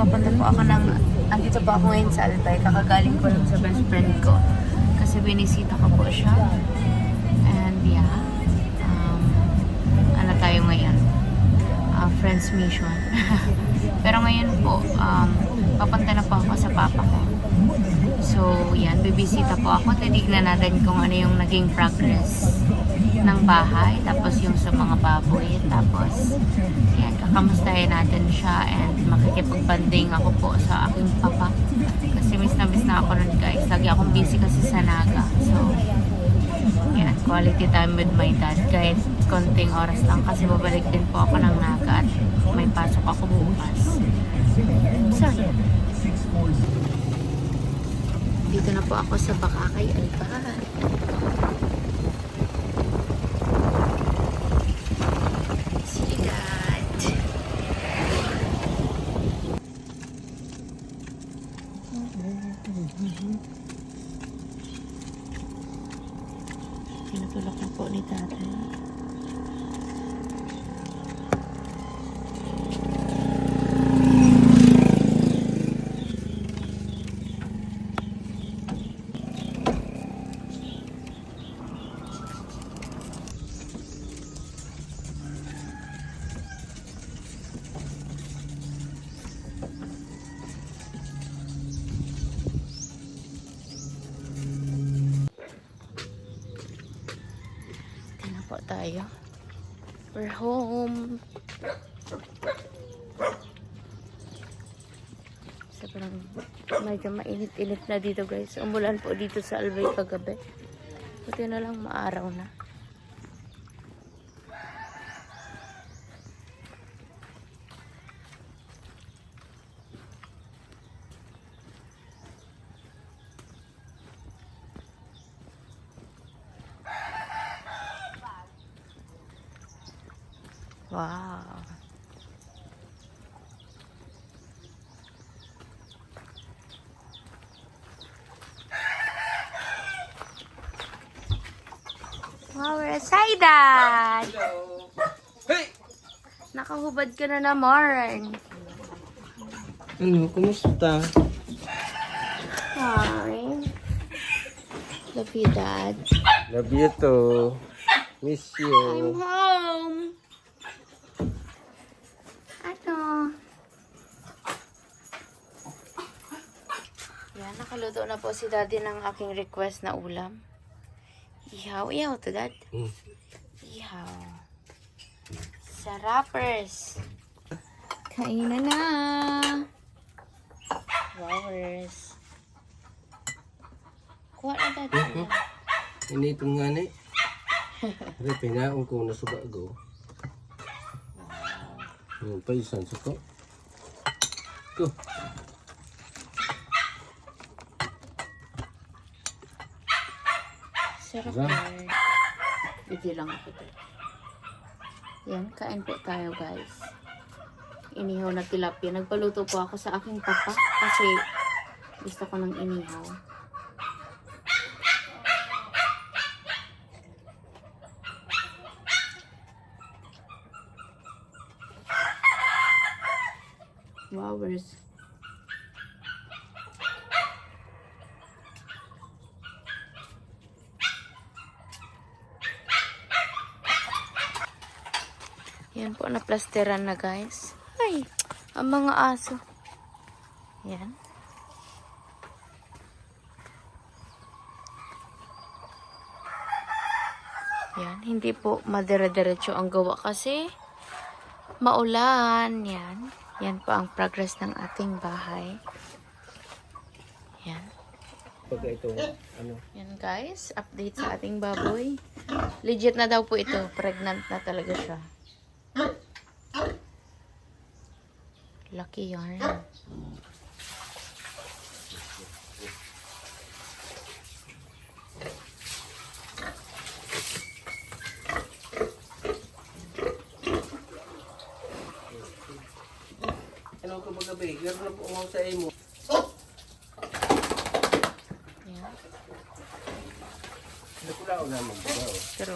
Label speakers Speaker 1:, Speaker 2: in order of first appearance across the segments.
Speaker 1: papunta po ako ng, andito po ako ngayon sa Albay. Kakagaling ko lang sa best friend ko. Kasi binisita ko po siya. And yeah, ano tayo ngayon? Friends mission. Pero ngayon po, papunta na po ako sa papa ko. So, yan, bibisita po ako. Titignan natin kung ano yung naging progress ng bahay. Tapos yung sa mga baboy. Tapos, yan, kakamustahin natin siya. And makikipagbanding ako po sa aking papa. Kasi miss na ako nun, guys. Lagi akong busy kasi sa Naga. So, yan, quality time with my dad. Kahit konting oras lang kasi babalik din po ako ng Naga at may pasok ako bukas. So, yan. Dito na po ako sa Bakakay, Albay. See that? Pinatulak na po ni tatay. Po tayo. We're home. Sobrang medyo mainit-init na dito, guys. Umulan po dito sa Albay kagabi. Buti na lang maaraw na. Wow. Wow, we're excited!
Speaker 2: Hello! Hey!
Speaker 1: Nakahubad ka na naman.
Speaker 2: Ano, kumusta?
Speaker 1: Hi. Love you, Dad.
Speaker 2: Love you too. Miss
Speaker 1: I'm
Speaker 2: you.
Speaker 1: home. Ano? Yan, nakaluto na po si Daddy ng aking request na ulam. Ihaw. Ihaw to, Dad. Ihaw. Sa wrappers. Kainan na. Wowers. Kuha na, Dad.
Speaker 2: Ini itong nga na eh. Pero pinaon ko na suga go. Yung pa isang suko. Go.
Speaker 1: Sarap
Speaker 2: Sarap.
Speaker 1: yan. Hindi lang ako to. Yan, kain po tayo, guys. Inihaw na tilapia. Nagpaluto po ako sa aking papa kasi gusto ko ng inihaw. Wowers. Yan po, naplasteran na, guys. Ay, ang mga aso. Yan. Yan, hindi po madire-diretso ang gawa kasi maulan. Yan. Yan po ang progress ng ating bahay. Yan.
Speaker 2: Pagka ito, ano?
Speaker 1: Yan, guys, update sa ating baboy. Legit na daw po ito. Pregnant na talaga siya. Lucky yarn.
Speaker 2: Ano ka magabi? Garo na po umang sa imo.
Speaker 1: Yan.
Speaker 2: Nakula ko naman.
Speaker 1: Pero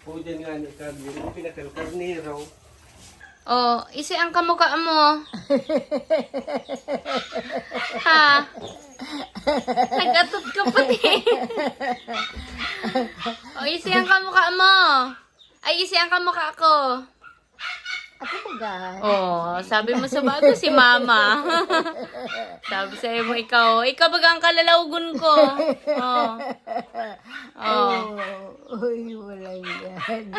Speaker 2: Pujan nga ni Carmen. Hindi pinakal-karnero.
Speaker 1: Oh, isi ang kamukha mo. Ha? Nagatot ka pati. Oh, isi ang kamukha mo. Ay, isi ang kamukha ko.
Speaker 3: Ako baga.
Speaker 1: Oh, sabi mo sa bago si Mama. Sabi sa'yo mo ikaw. Ikaw baga ang kalalawgon ko. Oh. Oh.
Speaker 3: Uy, wala yan.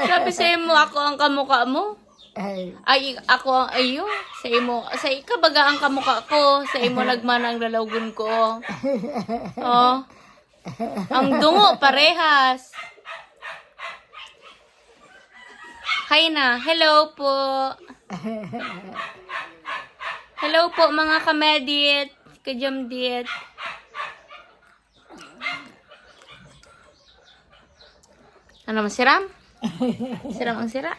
Speaker 1: Sabi sa'yo mo ako ang kamukha mo.
Speaker 3: Ay,
Speaker 1: Ay, ako ang ayo. Sa imo, sa ika baga ang kamukha ko. Sa imo nagman ang lalawgon ko. Oh. Ang dungo, parehas. Hi na. Hello po. Hello po mga kamedit. Kajamdit. Ano, masiram? Siram ang sira.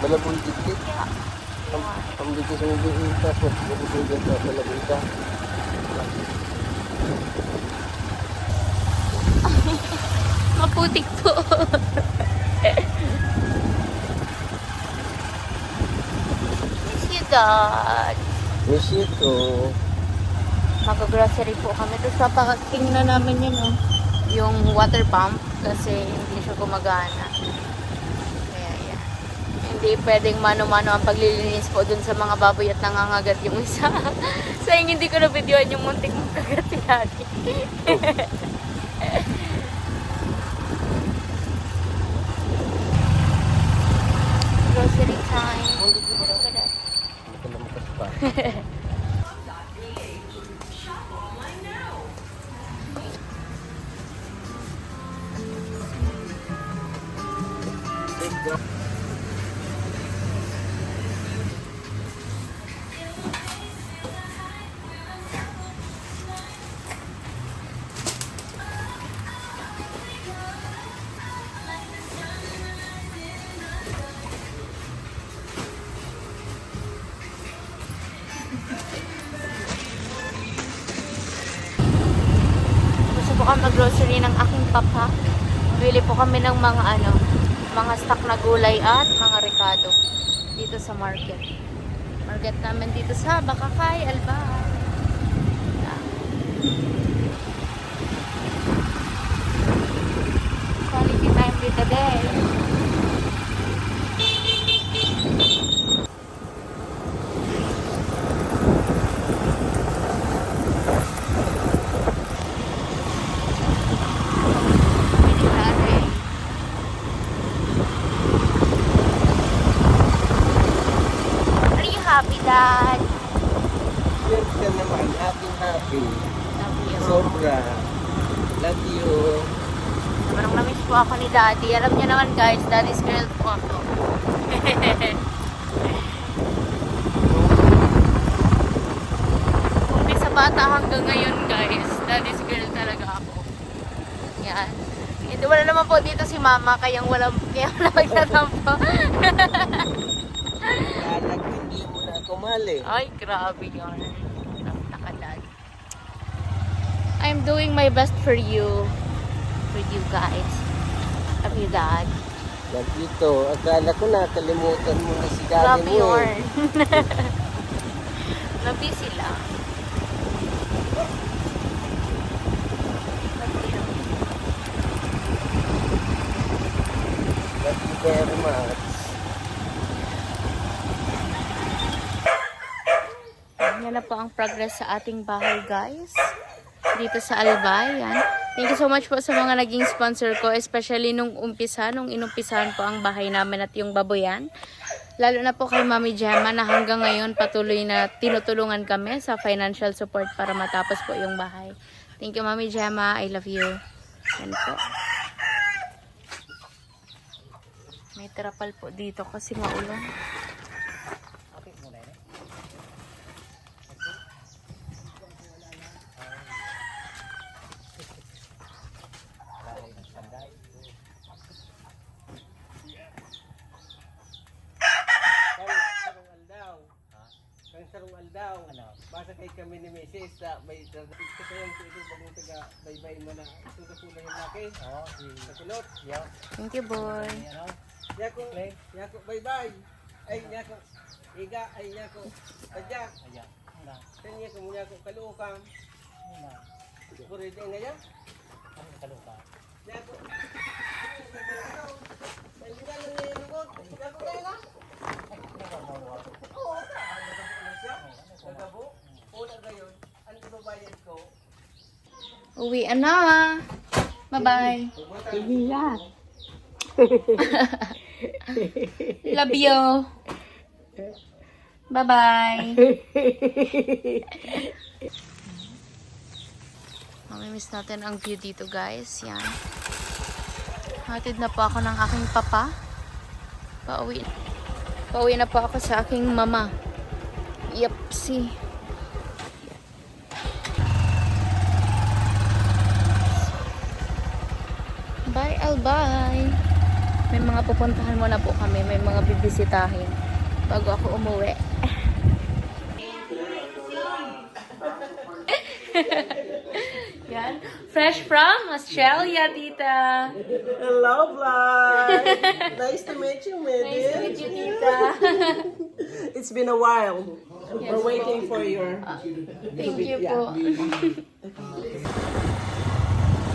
Speaker 2: Malabong dikit. Ang dikit sa mga ita. Malabong dikit sa malabong ita.
Speaker 1: Maputik po. Miss you, Dad.
Speaker 2: Miss you too.
Speaker 1: Mag-grocery po kami. Tapos papaking na namin yun, oh. Yung water pump kasi hindi siya gumagana. Kaya yan. Hindi pwedeng mano-mano ang paglilinis po dun sa mga baboy at nangangagat yung isa. Sayang hindi ko na-videoan yung muntik mong kagat si Daddy. Grocery time.
Speaker 2: Ito na makas pa.
Speaker 1: Gusto po kami mag-grocery ng aking papa. Bili po kami ng mga mga stock na gulay at mga rekado dito sa market. Market namin dito sa Bakakay, Alba. Yeah. Quality time dito day. Are you happy, Dad?
Speaker 2: Yes ka naman. Happy.
Speaker 1: Love you.
Speaker 2: Sobra. Love you.
Speaker 1: Sobrang namiss po ako ni Daddy. Alam niyo naman guys, Daddy's girl po ako. Kung sa bata hanggang ngayon guys, Daddy's girl talaga ako. Yan. Hindi, wala naman po dito si Mama, kaya wala magtatampo.
Speaker 2: Kala ko hindi mo na ako mali.
Speaker 1: Ay, grabe yun. Nakadad. I'm doing my best for you. For you guys. Love you, Dad.
Speaker 2: Love you too. Akala ko nakalimutan mo na si daddy
Speaker 1: Love
Speaker 2: mo.
Speaker 1: you. Love you sila.
Speaker 2: Love you very much.
Speaker 1: Yan na po ang progress sa ating bahay, guys. Dito sa Albay, yan. Thank you so much po sa mga naging sponsor ko, especially nung inumpisahan po ang bahay namin at yung baboyan. Lalo na po kay Mami Gemma na hanggang ngayon patuloy na tinutulungan kami sa financial support para matapos po yung bahay. Thank you, Mami Gemma. I love you. Yan po. May trapal po dito kasi maulong.
Speaker 2: karong aldaw. Basa kay kami ni Mrs. sa may kasayang ko ito bagong taga baybay mo na ito ka kulang yung laki. Oo, sa kulot.
Speaker 1: Thank you, boy.
Speaker 2: Yako baybay. Ay yako iga ay yako padyak. Kanya ko muna ko kalukang. Puro din na yan. Kalukang. Yako. Ay kita lang ni lugod. Yako kaya na. Oo. Nagabo. Una gayon. Ano babayad ko?
Speaker 1: Uwi na. Bye-bye.
Speaker 3: Iya.
Speaker 1: Love you. Bye-bye. Mamimiss natin ang view dito, guys. Yan. Hatid na po ako ng aking papa. Pauwi. Pauwi na po ako sa aking mama. Yep, see. Bye, Albay. May mga pupuntahan muna po kami. May mga bibisitahin bago ako umuwi. Yan. Fresh from Australia, tita.
Speaker 2: Hello, vlog. Nice to meet you,
Speaker 1: Nice to meet you, tita.
Speaker 2: It's been a while.
Speaker 1: Yes,
Speaker 2: We're waiting for your...
Speaker 1: Thank you po.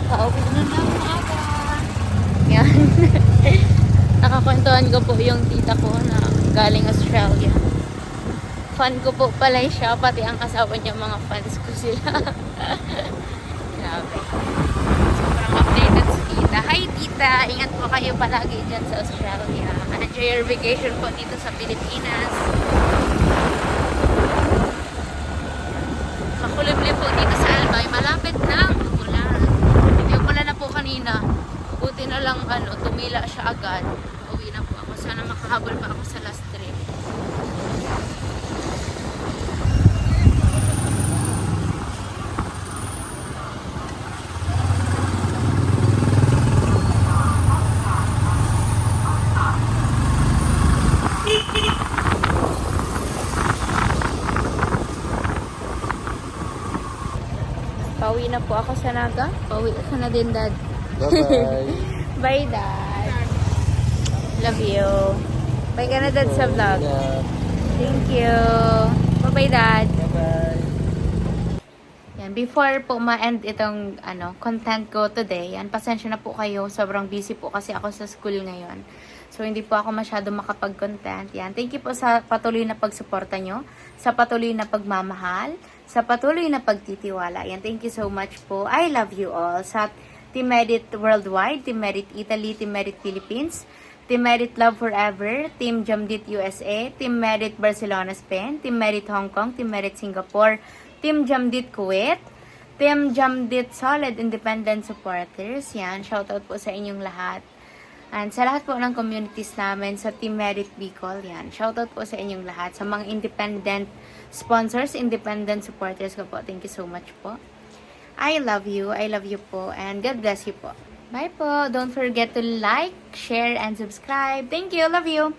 Speaker 1: Pauwi na ng aga. Yan. Nakakwentuhan ko po yung tita ko na galing Australia. Fan ko po pala siya, pati ang asawa niya, mga fans ko sila. Grabe. Sobrang updated si tita. Hi tita! Ingat po kayo palagi dyan sa Australia. Enjoy your vacation po dito sa Pilipinas. Makulimlim po dito sa Albay. Malapit na ang umulan. Hindi umulan na po kanina. Buti na lang tumila siya agad. Uwi na po ako. Sana makahabol pa ako sa last trip. Pauwi na po ako sa Naga. Pauwi ka na din, Dad.
Speaker 2: Bye-bye.
Speaker 1: Bye, Dad. Love you. Bye ka na, Dad, sa vlog. Thank you. Bye-bye, Dad.
Speaker 2: Bye-bye.
Speaker 1: Yan, before po ma-end itong content ko today, yan, pasensya na po kayo. Sobrang busy po kasi ako sa school ngayon. So, hindi po ako masyado makapag-content. Yan, thank you po sa patuloy na pagsuporta nyo, sa patuloy na pagmamahal, sa patuloy na pagtitiwala. Yan, thank you so much po. I love you all. Sa Team Merit Worldwide, Team Merit Italy, Team Merit Philippines, Team Merit Love Forever, Team Jamdit USA, Team Merit Barcelona, Spain, Team Merit Hong Kong, Team Merit Singapore, Team Jamdit Kuwait, Team Jamdit Solid Independent Supporters. Yan, shoutout po sa inyong lahat. And sa lahat po ng communities namin sa Team Merit Bicol, yan, shoutout po sa inyong lahat. Sa mga independent sponsors, independent supporters ko po, thank you so much po. I love you po, and God bless you po. Bye po. Don't forget to like, share, and subscribe. Thank you. Love you.